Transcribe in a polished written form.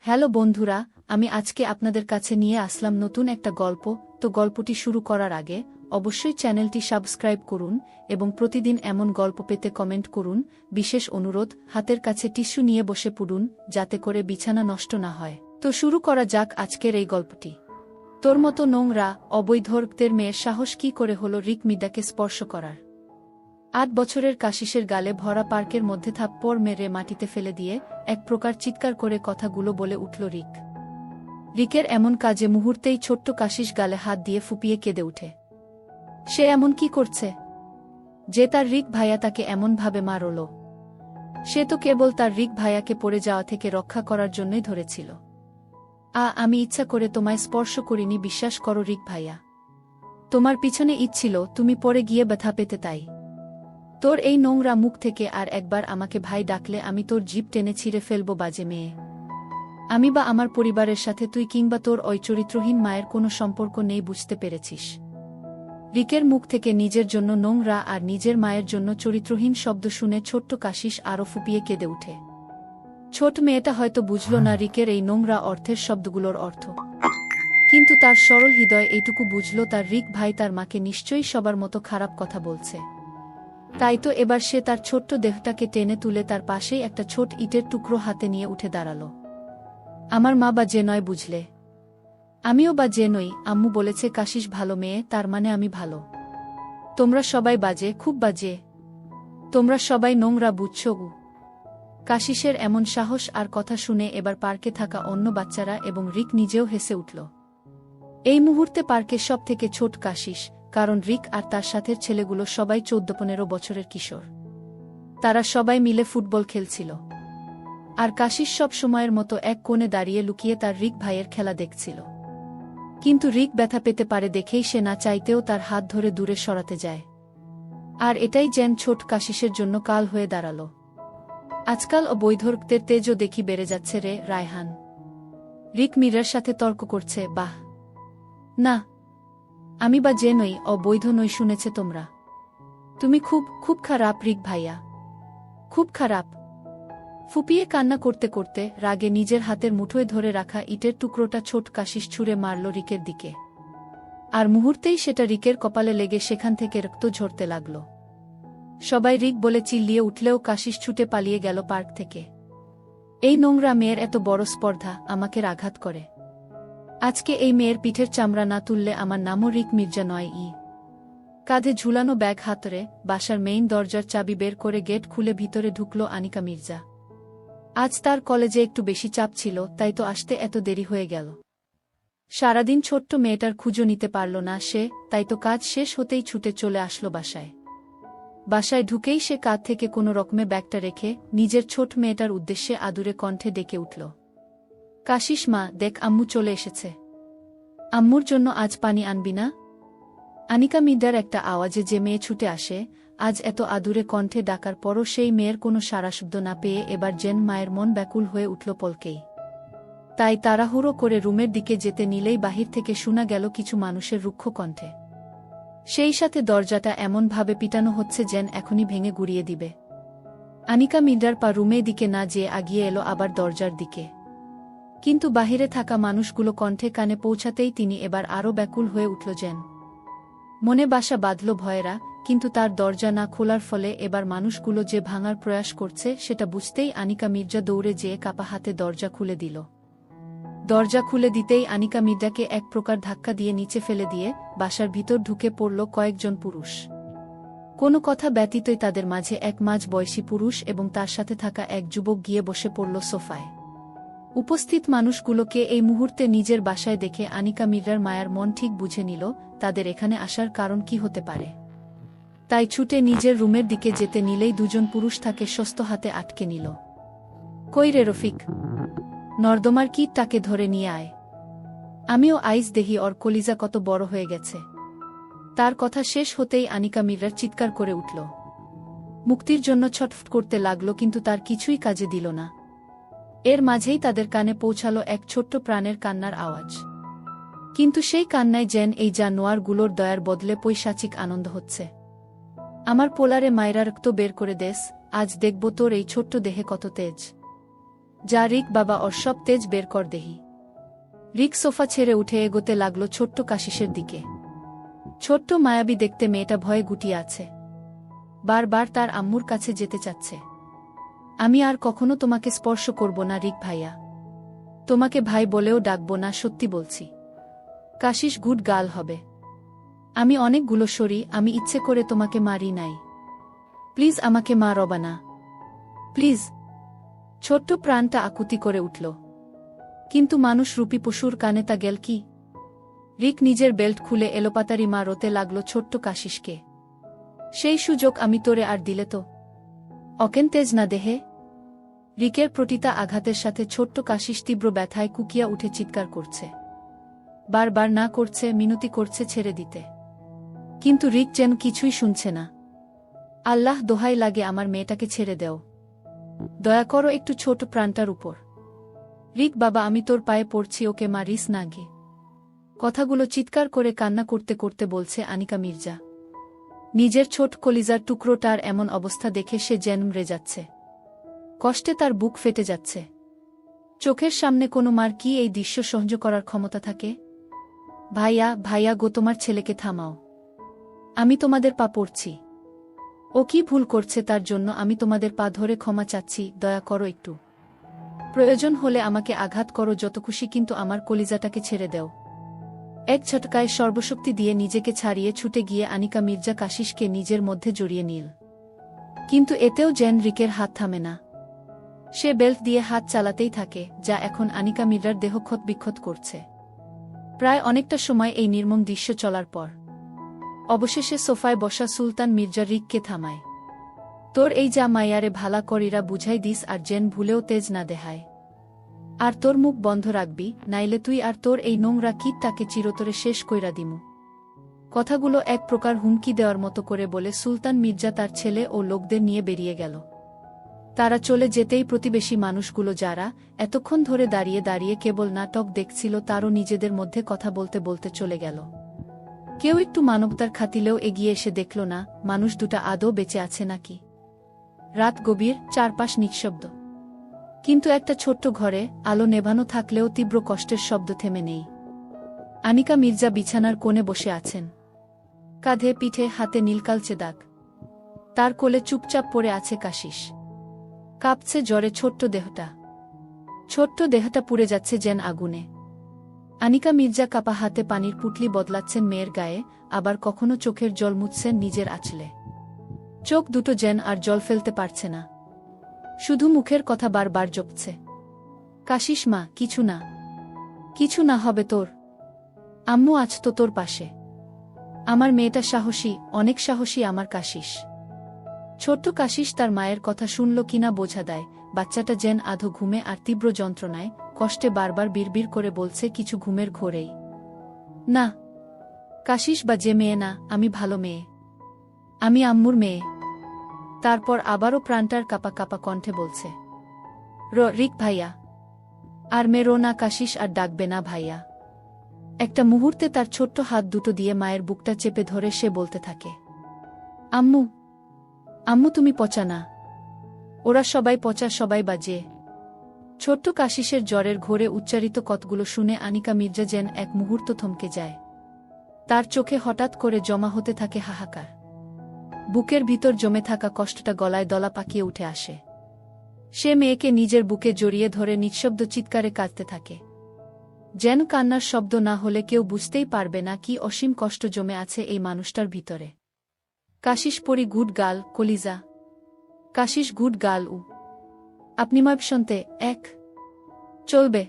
Hello বন্ধুরা, আমি আজকে আপনাদের কাছে নিয়ে আসলাম নতুন একটা গল্প। তো গল্পটি শুরু করার আগে অবশ্যই চ্যানেলটি সাবস্ক্রাইব করুন এবং প্রতিদিন এমন গল্প পেতে কমেন্ট করুন। বিশেষ অনুরোধ, হাতের কাছে টিস্যু নিয়ে বসে পড়ুন যাতে করে বিছানা নষ্ট না হয়। তো শুরু করা যাক আজকের এই গল্পটি। তোর মতো নোংরা অবৈধর্কদের মেয়ের সাহস কি করে হলো রিক মিডাকে স্পর্শ করার? ৮ বছরের কাশিসের গালে ভরা পার্কের মধ্যে থাপ্পড় মেরে মাটিতে ফেলে দিয়ে এক প্রকার চিৎকার করে কথাগুলো বলে উঠল রিক। রিকের এমন কাজে মুহূর্তেই ছোট্ট কাশিস গালে হাত দিয়ে ফুপিয়ে কেঁদে উঠে। সে এমন কি করছে যে তার রিক ভাইয়া তাকে এমনভাবে মারল? সে তো কেবল তার রিক ভাইয়াকে পড়ে যাওয়া থেকে রক্ষা করার জন্যই ধরেছিল। আমি ইচ্ছা করে তোমায় স্পর্শ করিনি, বিশ্বাস করো রিক ভাইয়া। তোমার পিছনে ইচ্ছিল, তুমি পড়ে গিয়ে ব্যথা পেতে, তাই। তোর এই নোংরা মুখ থেকে আর একবার আমাকে ভাই ডাকলে আমি তোর জিভ টেনে ছিঁড়ে ফেলব, বাজে মেয়ে। আমি বা আমার পরিবারের সাথে তুই কিংবা তোর ওই চরিত্রহীন মায়ের কোনো সম্পর্ক নেই, বুঝতে পেরেছিস? রিকের মুখ থেকে নিজের জন্য নোংরা আর নিজের মায়ের জন্য চরিত্রহীন শব্দ শুনে ছোট্ট কাশিস আরও ফুপিয়ে কেঁদে উঠে। ছোট মেয়েটা হয়তো বুঝল না রিকের এই নোংরা অর্থের শব্দগুলোর অর্থ, কিন্তু তার সরল হৃদয় এইটুকু বুঝল, তার রিক ভাই তার মাকে নিশ্চয়ই সবার মতো খারাপ কথা বলছে। তাই তো এবার সে তার ছোট্ট দেহটাকে টেনে তুলে তার পাশেই একটা ছোট ইটের টুকরো হাতে নিয়ে উঠে দাঁড়াল। আমার মা বা যে নয়, বুঝলে? আমিও বা যে নই। আম্মু বলেছে কাশিস ভালো মেয়ে, তার মানে আমি ভালো। তোমরা সবাই বাজে, খুব বাজে। তোমরা সবাই নোংরা, বুঝছো? কাশিসের এমন সাহস আর কথা শুনে এবার পার্কে থাকা অন্য বাচ্চারা এবং রিক নিজেও হেসে উঠল। এই মুহূর্তে পার্কে সব থেকে ছোট কাশিস, কারণ রিক আর তার সাথের ছেলেগুলো সবাই 14-15 বছরের কিশোর। তারা সবাই মিলে ফুটবল খেলছিল, আর কাশিস সব সময়ের মতো এক কোণে দাঁড়িয়ে লুকিয়ে তার রিক ভাইয়ের খেলা দেখছিল। কিন্তু রিক ব্যথা পেতে পারে দেখেই সে না চাইতেও তার হাত ধরে দূরে সরাতে যায়। আর এটাই যেন ছোট কাশিসের জন্য কাল হয়ে দাঁড়াল। আজকাল অবৈধর্কদের তেজও দেখি বেড়ে যাচ্ছে রে রায়হান। রিক মীরার সাথে তর্ক করছে। বাহ, না, আমি বা যে নই, অবৈধ নই, শুনেছে তোমরা? তুমি খুব খুব খারাপ রিক ভাইয়া, খুব খারাপ। ফুপিয়ে কান্না করতে করতে রাগে নিজের হাতের মুঠোয় ধরে রাখা ইটের টুকরোটা ছোট কাশিস ছুঁড়ে মারল রিকের দিকে। আর মুহূর্তেই সেটা রিকের কপালে লেগে সেখান থেকে রক্ত ঝরতে লাগল। সবাই রিক বলে চিল্লিয়ে উঠলেও কাশিস ছুটে পালিয়ে গেল পার্ক থেকে। এই নোংরা মেয়ের এত বড় স্পর্ধা আমাকে আঘাত করে। আজকে এই মেয়ের পিঠের চামড়া না তুললে আমার নামও রিক মির্জা নয়। কাঁধে ঝুলানো ব্যাগ হাতরে বাসার মেইন দরজার চাবি বের করে গেট খুলে ভিতরে ঢুকল আনিকা মির্জা। আজ তার কলেজে একটু বেশি চাপ ছিল, তাই তো আসতে এত দেরি হয়ে গেল। সারাদিন ছোট্ট মেয়েটার খুঁজো নিতে পারল না সে, তাই তো কাজ শেষ হতেই ছুটে চলে আসলো বাসায়। বাসায় ঢুকেই সে কাঁধ থেকে কোনো রকমে ব্যাগটা রেখে নিজের ছোট মেয়েটার উদ্দেশ্যে আদুরে কণ্ঠে ডেকে উঠল। কাশিস মা, দেখ আম্মু চলে এসেছে। আম্মুর জন্য আজ পানি আনবি না? আনিকা মির্জার একটা আওয়াজে যে মেয়ে ছুটে আসে, আজ এত আদুরে কণ্ঠে ডাকার পরও সেই মেয়ের কোনো সাড়াশব্দ না পেয়ে এবার যেন মায়ের মন ব্যাকুল হয়ে উঠল পলকেই। তাই তাড়াহুড়ো করে রুমের দিকে যেতে নিলেই বাহির থেকে শোনা গেল কিছু মানুষের রুক্ষ কণ্ঠে। সেই সাথে দরজাটা এমনভাবে পিটানো হচ্ছে যেন এখনই ভেঙে গুড়িয়ে দিবে। আনিকা মির্জার পা রুমের দিকে না যেয়ে আগিয়ে এলো আবার দরজার দিকে। কিন্তু বাহিরে থাকা মানুষগুলো কণ্ঠে কানে পৌঁছাতেই তিনি এবার আরও ব্যাকুল হয়ে উঠল যেন। মনে বাসা বাঁধল ভয়েরা, কিন্তু তার দরজা না খোলার ফলে এবার মানুষগুলো যে ভাঙার প্রয়াস করছে সেটা বুঝতেই আনিকা মির্জা দৌড়ে যেয়ে কাপা হাতে দরজা খুলে দিল। দরজা খুলে দিতেই আনিকা মির্জাকে এক প্রকার ধাক্কা দিয়ে নিচে ফেলে দিয়ে বাসার ভিতর ঢুকে পড়ল কয়েকজন পুরুষ। কোনো কথা ব্যতীতই তাদের মাঝে এক মাঝ বয়সী পুরুষ এবং তার সাথে থাকা এক যুবক গিয়ে বসে পড়ল সোফায়। উপস্থিত মানুষগুলোকে এই মুহূর্তে নিজের বাসায় দেখে আনিকা মির্জার মায়ার মন ঠিক বুঝে নিল তাদের এখানে আসার কারণ কি হতে পারে। তাই ছুটে নিজের রুমের দিকে যেতে নিলেই দুজন পুরুষ তাকে শস্ত হাতে আটকে নিল। কই রে রফিক, নর্দমার কীট, তাকে ধরে নিয়ে আয়। আমিও আইস দেহি ওর কলিজা কত বড় হয়ে গেছে। তার কথা শেষ হতেই আনিকা মির্জার চিৎকার করে উঠল। মুক্তির জন্য ছটফট করতে লাগল, কিন্তু তার কিছুই কাজে দিল না। এর মাঝেই তাদের কানে পৌঁছালো এক ছোট্ট প্রাণের কান্নার আওয়াজ। কিন্তু সেই কান্নায় যেন এই জানোয়ারগুলোর দয়ার বদলে পৈশাচিক আনন্দ হচ্ছে। আমার পোলারে মায়েরা রক্ত বের করে দেস, আজ দেখব তোর এই ছোট্ট দেহে কত তেজ। যা রিক বাবা, ওর সব তেজ বের কর দেহি। রিক সোফা ছেড়ে উঠে এগোতে লাগল ছোট্ট কাশিসের দিকে। ছোট্ট মায়াবী দেখতে মেয়েটা ভয়ে গুটিয়ে আছে, বারবার তার আম্মুর কাছে যেতে চাচ্ছে। আমি আর কখনো তোমাকে স্পর্শ করব না রিক ভাইয়া, তোমাকে ভাই বলেও ডাকব না, সত্যি বলছি। কাশিস গুড গার্ল হবে। আমি অনেকগুলো সরি, আমি ইচ্ছে করে তোমাকে মারি নাই। প্লিজ আমাকে মারবা না, প্লিজ। ছোট্ট প্রাণটা আকুতি করে উঠল। কিন্তু মানুষ রূপী পশুর কানে তা গেল কি? রিক নিজের বেল্ট খুলে এলোপাতারি মারতে লাগল ছোট্ট কাশিসকে। সেই সুযোগ আমি তোরে আর দিলে তো অকেন তেজ না দেহে। রিকের প্রতিটা আঘাতের সাথে ছোট্ট কাশিস তীব্র ব্যথায় কুকিয়া উঠে চিৎকার করছে, বারবার না করছে, মিনতি করছে ছেড়ে দিতে। কিন্তু রিক যেন কিছুই শুনছে না। আল্লাহ, দোহাই লাগে, আমার মেয়েটাকে ছেড়ে দেও, দয়া করো একটু ছোট প্রাণটার উপর। রিক বাবা, আমি তোর পায়ে পড়ছি, ওকে মারিস না গে। কথাগুলো চিৎকার করে কান্না করতে করতে বলছে আনিকা মির্জা। নিজের ছোট কলিজার টুকরোটার এমন অবস্থা দেখে সে যেন মরে যাচ্ছে। কষ্টে তার বুক ফেটে যাচ্ছে। চোখের সামনে কোনো মার কি এই দৃশ্য সহ্য করার ক্ষমতা থাকে? ভাইয়া, ভাইয়া গো, তোমার ছেলেকে থামাও, আমি তোমাদের পা পড়ছি। ও কি ভুল করছে তার জন্য আমি তোমাদের পা ধরে ক্ষমা চাচ্ছি, দয়া করো একটু। প্রয়োজন হলে আমাকে আঘাত করো যত খুশি, কিন্তু আমার কলিজাটাকে ছেড়ে দেও। এক ঝটকায় সর্বশক্তি দিয়ে নিজেকে ছাড়িয়ে ছুটে গিয়ে আনিকা মির্জা কাশিসকে নিজের মধ্যে জড়িয়ে নিল। কিন্তু এতেও যেন রিকের হাত থামে না। সে বেল্ট দিয়ে হাত চালাতেই থাকে, যা এখন আনিকা মির্জার দেহ ক্ষতবিক্ষত করছে। প্রায় অনেকটা সময় এই নির্মম দৃশ্য চলার পর অবশেষে সোফায় বসা সুলতান মির্জা রিককে থামায়। তোর এই যা মাইয়ারে ভালা করিরা বুঝাই দিস, আর যেন ভুলেও তেজ না দেহায়। আর তোর মুখ বন্ধ রাখবি, নাইলে তুই আর তোর এই নোংরা কিট তাকে চিরতরে শেষ কইরা দিমু। কথাগুলো এক প্রকার হুমকি দেওয়ার মতো করে বলে সুলতান মির্জা তার ছেলে ও লোকদের নিয়ে বেরিয়ে গেল। তারা চলে যেতেই প্রতিবেশী মানুষগুলো, যারা এতক্ষণ ধরে দাঁড়িয়ে দাঁড়িয়ে কেবল নাটক দেখছিল, তারও নিজেদের মধ্যে কথা বলতে বলতে চলে গেল। কেউ একটু মানবতার খাতিলেও এগিয়ে এসে দেখল না মানুষ দুটা আদৌ বেঁচে আছে নাকি। রাত গভীর, চারপাশ নিঃশব্দ। কিন্তু একটা ছোট্ট ঘরে আলো নেভানো থাকলেও তীব্র কষ্টের শব্দ থেমে নেই। আনিকা মির্জা বিছানার কোণে বসে আছেন, কাঁধে পিঠে হাতে নীলকালচে দাগ। তার কোলে চুপচাপ পড়ে আছে কাশিস। কাঁপছে জ্বরে ছোট্ট দেহটা পুড়ে যাচ্ছে যেন আগুনে। আনিকা মির্জা কাপা হাতে পানির পুটলি বদলাচ্ছেন মেয়ের গায়ে, আবার কখনো চোখের জল মুছছেন নিজের আঁচলে। চোখ দুটো যেন আর জল ফেলতে পারছে না, শুধু মুখের কথা বারবার জপছে, কাশিস মা, কিছু না, কিছু না হবে তোর। আম্মু আজ তো তোর পাশে। আমার মেয়েটা সাহসী, অনেক সাহসী আমার কাশিস। ছোট্ট কাশিস তার মায়ের কথা শুনল কিনা বোঝা দেয়। বাচ্চাটা যেন আধো ঘুমে আর তীব্র যন্ত্রণায় কষ্টে বারবার বিড়বিড় করে বলছে কিছু ঘুমের ঘোরেই। না, কাশিস বা যে মেয়ে না, আমি ভালো মেয়ে, আমি আম্মুর মেয়ে। তারপর আবারও প্রাণটার কাপা কাপা কণ্ঠে বলছে, রিক ভাইয়া। আর মেরো না কাশিস, আর ডাকবে না ভাইয়া। একটা মুহূর্তে তার ছোট্ট হাত দুটো দিয়ে মায়ের বুকটা চেপে ধরে সে বলতে থাকে, আম্মু, আম্মু তুমি পচা না, ওরা সবাই পচা, সবাই বাজে। ছোট্ট কাশিসের জ্বরের ঘোরে উচ্চারিত কতগুলো শুনে আনিকা মির্জা যেন এক মুহূর্ত থমকে যায়। তার চোখে হঠাৎ করে জমা হতে থাকে হাহাকার। বুকের ভিতর জমে থাকা কষ্টটা গলায় দলা পাকিয়ে উঠে আসে। সে মেয়েকে নিজের বুকে জড়িয়ে ধরে নিঃশব্দ চিৎকারে কাঁদতে থাকে, যেন কান্নার শব্দ না হলে কেউ বুঝতেই পারবে না কি অসীম কষ্ট জমে আছে এই মানুষটার ভিতরে। কাশিস পরি গুড গার্ল, কলিজা। Kashish good girl. আপনি মাব শুনতে এক চলবে।